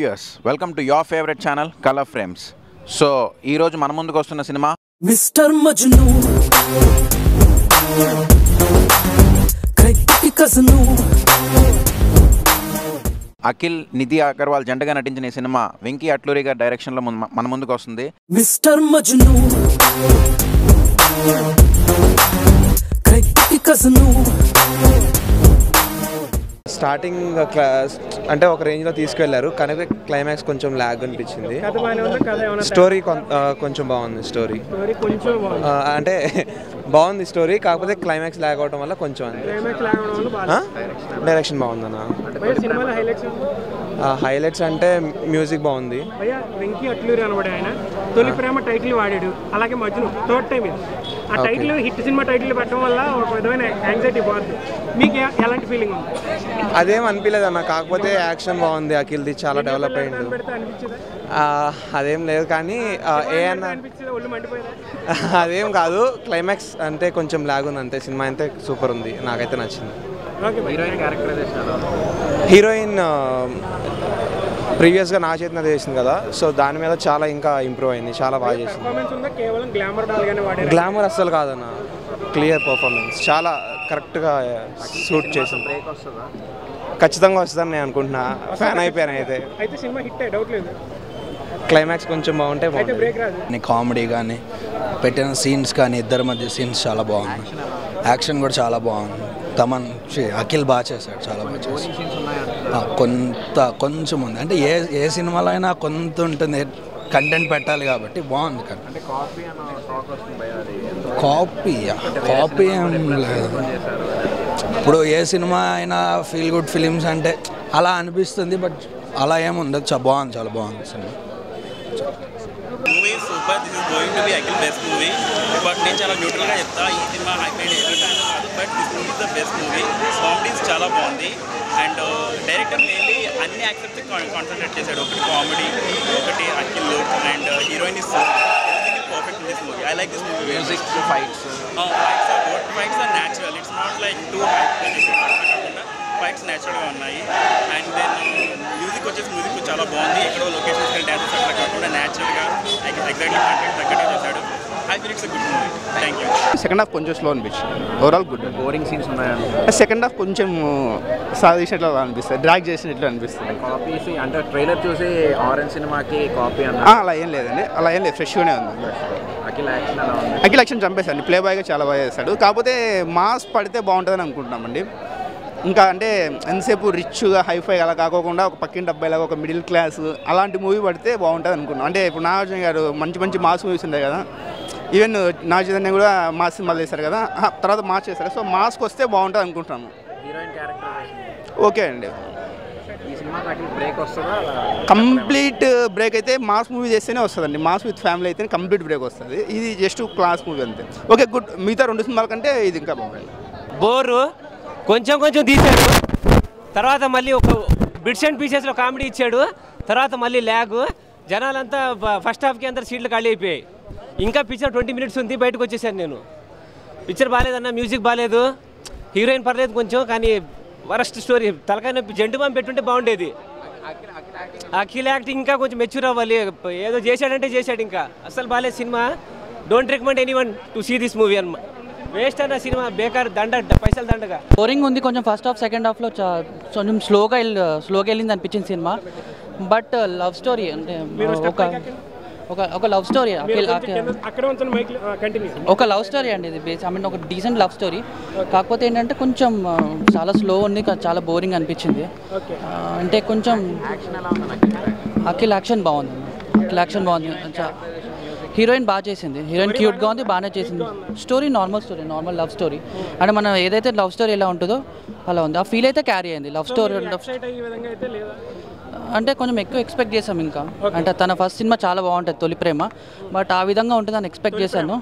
Viewers welcome to your favourite channel colour frames. So ఈ రోజు మన ముందుకు వస్తున్న సినిమా మిస్టర్ మజ్ను కజను. అఖిల్ నిధి అగర్వాల్ జంటగా నటించిన ఈ సినిమా వెంకీ అట్లూరి గారి డైరెక్షన్లో మన ముందుకు వస్తుంది. మిస్టర్ మజ్ను కజను. స్టార్టింగ్ అంటే ఒక రేంజ్లో తీసుకెళ్లారు, కానీ క్లైమాక్స్ కొంచెం ల్యాగ్ అనిపించింది. స్టోరీ కొంచెం బాగుంది. స్టోరీ అంటే బాగుంది స్టోరీ, కాకపోతే క్లైమాక్స్ ల్యాగ్ అవడం వల్ల కొంచెం డైరెక్షన్ బాగుందన్న. హైలైట్స్ అంటే మ్యూజిక్ బాగుంది. వెంకీ అట్లూరి అనబడే ఆయన తొలి ప్రేమ టైటిల్ వాడాడు, అలాగే మధ్యలో థర్డ్ టైం ఇది. ఆ టైటిల్ హిట్ సినిమా టైటిల్ పెట్టడం వల్ల ఒక విధమైన యాంగ్జైటీ పోతుంది. మీకు ఎలాంటి ఫీలింగ్ ఉంది? అదేం అనిపించలేదు అన్న, కాకపోతే యాక్షన్ బాగుంది. అఖిల్ది చాలా డెవలప్ అయ్యిండు. అదేం లేదు, కానీ అదేం కాదు. క్లైమాక్స్ అంటే కొంచెం లాగ్ ఉంది అంతే. సినిమా అయితే సూపర్ ఉంది, నాకైతే నచ్చింది. హీరోయిన్ ప్రీవియస్గా నా చేతిన చేసింది కదా, సో దాని మీద చాలా ఇంకా ఇంప్రూవ్ అయింది, చాలా బాగా చేసింది. గ్లామర్ అస్సలు కాదన్న, క్లియర్ పర్ఫార్మెన్స్, చాలా కరెక్ట్గా షూట్ చేసింది. ఖచ్చితంగా వస్తుందని నేను అనుకుంటున్నా. ఫ్యాన్ అయిపోయాను అయితే. క్లైమాక్స్ కొంచెం బాగుంటే బాగుంటుంది. కామెడీ కానీ పెట్టిన సీన్స్ కానీ ఇద్దరి మధ్య సీన్స్ చాలా బాగుంది. యాక్షన్ కూడా చాలా బాగుంది. అఖిల్ బాగా చేశాడు, చాలా బాగా చేశాడు. కొంచెం ఉంది అంటే ఏ సినిమాలో అయినా కొంత ఉంటుంది, కంటెంట్ పెట్టాలి కాబట్టి బాగుంది. కాపీ ఏం లేదు. ఇప్పుడు ఏ సినిమా అయినా ఫీల్ గుడ్ ఫిలిమ్స్ అంటే అలా అనిపిస్తుంది, బట్ అలా ఏముండదు. బాగుంది, చాలా బాగుంది cinema. Movie super. This is going to be Akhil best movie. But నేను చాలా న్యూట్రల్గా చెప్తా, ఈ సినిమా హైపైడ్ ఎదుగుతాను కాదు, but this movie is the best movie. Comedies చాలా బాగుంది, అండ్ డైరెక్టర్ మెయిన్లీ అన్ని యాక్సెప్ట్ కాన్సన్ట్రేట్ చేశాడు. ఒకటి కామెడీ, ఒకటి Akhil, and heroine is perfect in this movie. I like this movie. Music, fights are good. Fights are natural. It's not like too hype కాకుండా fights న్యాచురల్గా ఉన్నాయి. And then music చాలా బాగుంది. ఎక్కడో లొకేషన్స్ కానీ డ్యాన్సెస్ అట్లా కాకుండా న్యాచురల్గా ఎగ్జాక్ట్లీ కంటెంట్ తగ్గట్టు చేశాడు. I feel it's a good movie. Thank you. Second half కొంచెం స్లో అనిపించింది. Overall good. బోరింగ్ సీన్స్ ఉన్నాయండి. సెకండ్ హాఫ్ కొంచెం సాధించినట్లు అనిపిస్తుంది, డ్రాగ్ చేసినట్లు అనిపిస్తుంది. కాపీస్ అంటే ట్రైలర్ చూసి ఆరెంజ్ సినిమాకి కాపీ అన్న అలా ఏం లేదండి, అలా ఏం లేదు, ఫ్రెష్గానే ఉంది. అఖిల్ యాక్షన్ చంపేశాడు, ప్లే బాయ్గా చాలా బాగా చేస్తాడు. కాకపోతే మాస్ పడితే బాగుంటుందని అనుకుంటున్నామండి. ఇంకా అంటే ఎంతసేపు రిచ్గా హైఫై అలా కాకుండా ఒక పక్కింటి అబ్బాయిలాగా ఒక మిడిల్ క్లాస్ అలాంటి మూవీ పడితే బాగుంటుంది అనుకున్నాం. అంటే ఇప్పుడు నాగార్జున గారు మంచి మాస్ మూవీస్ ఉన్నాయి కదా, ఈవెన్ నాగార్జున కూడా మాస్ సినిమాలు చేశారు కదా, తర్వాత మాస్ చేశారు. సో మాస్కి వస్తే బాగుంటుంది అనుకుంటున్నాను. హీరోయిన్ క్యారెక్టర్ ఓకే అండి. ఈ సినిమాకి బ్రేక్ వస్తుందా? కంప్లీట్ బ్రేక్ అయితే మాస్ మూవీ చేస్తేనే వస్తుందండి. మాస్ విత్ ఫ్యామిలీ అయితే కంప్లీట్ బ్రేక్ వస్తుంది. ఇది జస్ట్ క్లాస్ మూవీ అంతే. Okay good. మిగతా రెండు సినిమాల కంటే ఇది ఇంకా బాగుంది. బోరు కొంచెం తీశాడు, తర్వాత మళ్ళీ ఒక బిట్స్ అండ్ పీసెస్లో కామెడీ ఇచ్చాడు, తర్వాత మళ్ళీ ల్యాగ్. జనాలంతా ఫస్ట్ హాఫ్కి అందరు సీట్లు ఖాళీ అయిపోయాయి. ఇంకా పిక్చర్ 20 minutes ఉంది, బయటకు వచ్చేసాను నేను. పిక్చర్ బాగాలేదన్న, మ్యూజిక్ బాగాలేదు, హీరోయిన్ పర్లేదు కొంచెం, కానీ వరస్ట్ స్టోరీ. తలకాయ నొప్పి జంటు బాంబు పెట్టుంటే బాగుండేది. అఖిల్ యాక్టింగ్ ఇంకా కొంచెం మెచ్యూర్ అవ్వాలి. ఏదో చేశాడంటే చేశాడు, ఇంకా అస్సలు బాగాలేదు సినిమా. Don't recommend anyone to see this movie అన్నమాట. వేస్ట్ అన్న సినిమా, బేకార్, పైసలు దండగా. బోరింగ్ ఉంది కొంచెం. ఫస్ట్ హాఫ్ సెకండ్ హాఫ్లో కొంచెం స్లోగా వెళ్ళింది అనిపించింది సినిమా. బట్ లవ్ స్టోరీ అంటే ఒక లవ్ స్టోరీ, ఒక లవ్ స్టోరీ అండి ఇది. ఒక డీసెంట్ లవ్ స్టోరీ. కాకపోతే ఏంటంటే కొంచెం చాలా స్లో ఉంది, చాలా బోరింగ్ అనిపించింది. అంటే కొంచెం అఖిల్ యాక్షన్ బాగుంది. హీరోయిన్ బాగా చేసింది. హీరోయిన్ క్యూట్గా ఉంది, బాగానే చేసింది. Story normal love story. అంటే మనం ఏదైతే లవ్ స్టోరీ ఎలా ఉంటుందో అలా ఉంది. ఆ ఫీల్ అయితే క్యారీ అయింది. లవ్ స్టోరీ అంటే కొంచెం ఎక్కువ ఎక్స్పెక్ట్ చేసాం. ఇంకా అంటే తన ఫస్ట్ సినిమా చాలా బాగుంటుంది, తొలి ప్రేమ, బట్ ఆ విధంగా ఉంటుందని ఎక్స్పెక్ట్ చేశాను.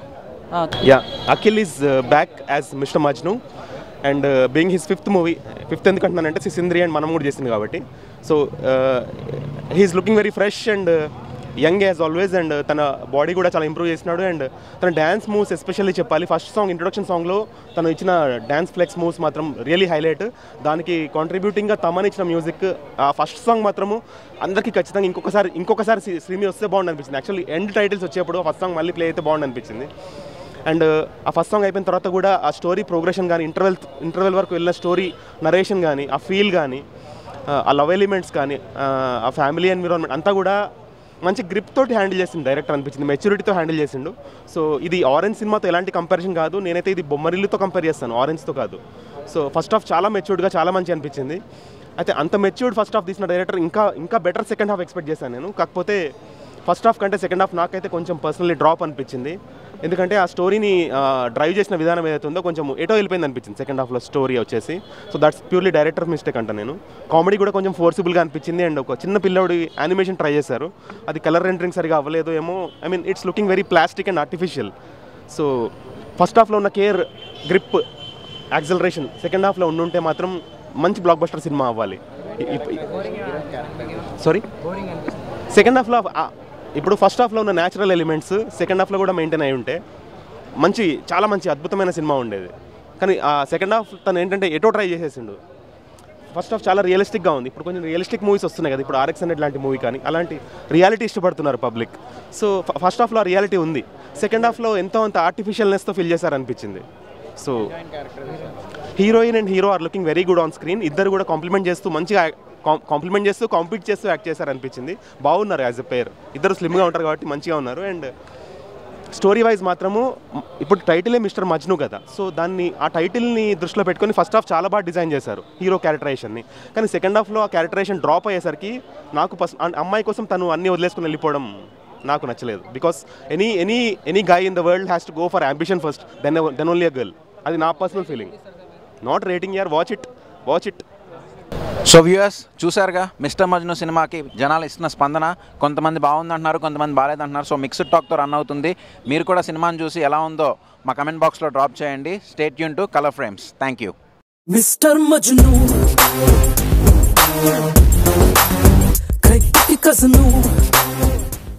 Akhil is back as mister Majnu and being his fifth movie. Fifth ఎందుకంటున్నానంటే సిసింద్రి అండ్ మనం కూడా చేసింది కాబట్టి. So he's looking very fresh and young as always and తన బాడీ కూడా చాలా ఇంప్రూవ్ చేసినాడు. అండ్ తన డ్యాన్స్ మూవ్స్ ఎస్పెషల్లీ చెప్పాలి, ఫస్ట్ సాంగ్ ఇంట్రొడక్షన్ సాంగ్లో తను ఇచ్చిన డ్యాన్స్ ఫ్లెక్స్ మూవ్స్ మాత్రం రియలీ హైలైట్. దానికి కాంట్రిబ్యూటింగ్గా తమన్ ఇచ్చిన మ్యూజిక్, ఆ ఫస్ట్ సాంగ్ మాత్రము అందరికీ ఖచ్చితంగా ఇంకొకసారి శ్రీమి వస్తే బాగుండు అనిపించింది. యాక్చువల్లీ ఎండ్ టైటిల్స్ వచ్చేప్పుడు ఫస్ట్ సాంగ్ మళ్ళీ ప్లే అయితే బాగుండు అనిపించింది. అండ్ ఆ ఫస్ట్ సాంగ్ అయిపోయిన తర్వాత కూడా ఆ స్టోరీ ప్రోగ్రెషన్ కానీ, ఇంటర్వెల్ వరకు వెళ్ళిన స్టోరీ నరేషన్ కానీ, ఆ ఫీల్ కానీ, ఆ లవ్ ఎలిమెంట్స్ కానీ, ఆ ఫ్యామిలీ ఎన్విరాన్మెంట్ అంతా కూడా మంచి గ్రిప్ తోటి హ్యాండిల్ చేసిండు డైరెక్టర్ అనిపించింది, మెచ్యూరిటీతో హ్యాండిల్ చేసిండు. సో ఇది ఆరెంజ్ సినిమాతో ఎలాంటి కంపారిజన్ కాదు, నేనైతే ఇది బొమ్మరిల్లుతో కంపేర్ చేస్తాను, ఆరెంజ్తో కాదు. సో ఫస్ట్ హాఫ్ చాలా మెచ్యూర్డ్గా చాలా మంచి అనిపించింది. అయితే అంత మెచ్యూర్డ్ ఫస్ట్ హాఫ్ తీసిన డైరెక్టర్ ఇంకా బెటర్ సెకండ్ హాఫ్ ఎక్స్పెక్ట్ చేశాను నేను. కాకపోతే ఫస్ట్ హాఫ్ కంటే సెకండ్ హాఫ్ నాకైతే కొంచెం పర్సనల్లీ డ్రాప్ అనిపించింది. ఎందుకంటే ఆ స్టోరీని డ్రైవ్ చేసిన విధానం ఏదైతే ఉందో కొంచెం ఎటో వెళ్ళిపోయింది అనిపించింది సెకండ్ హాఫ్లో స్టోరీ వచ్చేసి. So that's purely director mistake అంట నేను. కామెడీ కూడా కొంచెం ఫోర్సిబుల్గా అనిపించింది. అండ్ ఒక చిన్న పిల్లడి యానిమేషన్ ట్రై చేశారు, అది కలర్ రెండరింగ్ సరిగా అవ్వలేదు ఏమో. I mean it's looking very plastic and artificial. So first హాఫ్లో ఉన్న కేర్, గ్రిప్, యాక్సలరేషన్ సెకండ్ హాఫ్లో ఉండుంటే మాత్రం మంచి బ్లాక్ బస్టర్ సినిమా అవ్వాలి. సారీ, సెకండ్ హాఫ్లో ఇప్పుడు ఫస్ట్ హాఫ్లో ఉన్న న్యాచురల్ ఎలిమెంట్స్ సెకండ్ హాఫ్లో కూడా మెయింటైన్ అయి ఉంటే చాలా మంచి అద్భుతమైన సినిమా ఉండేది. కానీ ఆ సెకండ్ హాఫ్ తను ఏంటంటే ఎటో ట్రై చేసేసిండు. ఫస్ట్ హాఫ్ చాలా రియలిస్టిక్గా ఉంది. ఇప్పుడు కొంచెం రియలిస్టిక్ మూవీస్ వస్తున్నాయి కదా, ఇప్పుడు RX-100 లాంటి మూవీ కానీ అలాంటి రియాలిటీ ఇష్టపడుతున్నారు పబ్లిక్. సో ఫస్ట్ హాఫ్లో రియాలిటీ ఉంది, సెకండ్ హాఫ్లో ఎంతో అంత ఆర్టిఫిషియల్నెస్తో ఫిల్ చేశారనిపించింది. So heroine and hero are looking very good on screen. ఇద్దరు కూడా కాంప్లిమెంట్ చేస్తూ కాంపీట్ చేస్తూ యాక్ట్ చేశారనిపించింది. బాగున్నారు యాజ్ ఎ పేర్, ఇద్దరు స్లిమ్గా ఉంటారు కాబట్టి మంచిగా ఉన్నారు. అండ్ స్టోరీ వైజ్ మాత్రము ఇప్పుడు టైటిలే మిస్టర్ మజ్ను కదా, సో ఆ టైటిల్ని దృష్టిలో పెట్టుకొని ఫస్ట్ హాఫ్ చాలా బాగా డిజైన్ చేశారు హీరో క్యారెక్టరైజేషన్ని. కానీ సెకండ్ హాఫ్లో ఆ క్యారెక్టరైజేషన్ డ్రాప్ అయ్యేసరికి నాకు అమ్మాయి కోసం తను అన్నీ వదిలేసుకుని వెళ్ళిపోవడం నాకు నచ్చలేదు. Because any guy in the world has to go for ambition first, then only a girl. అది నా పర్సనల్ ఫీలింగ్, నాట్ రేటింగ్ యార్. Watch it. సో వ్యూయర్స్ చూసారుగా మిస్టర్ మజ్ను సినిమాకి జనాలు ఇస్తున్న స్పందన. కొంతమంది బాగుందంటున్నారు, కొంతమంది బాగాలేదంటున్నారు. సో మిక్స్డ్ టాక్తో రన్ అవుతుంది. మీరు కూడా సినిమాని చూసి ఎలా ఉందో మా కమెంట్ బాక్స్లో డ్రాప్ చేయండి. Stay tune to colour frames. Thank you. Mister Majnu కజ్ను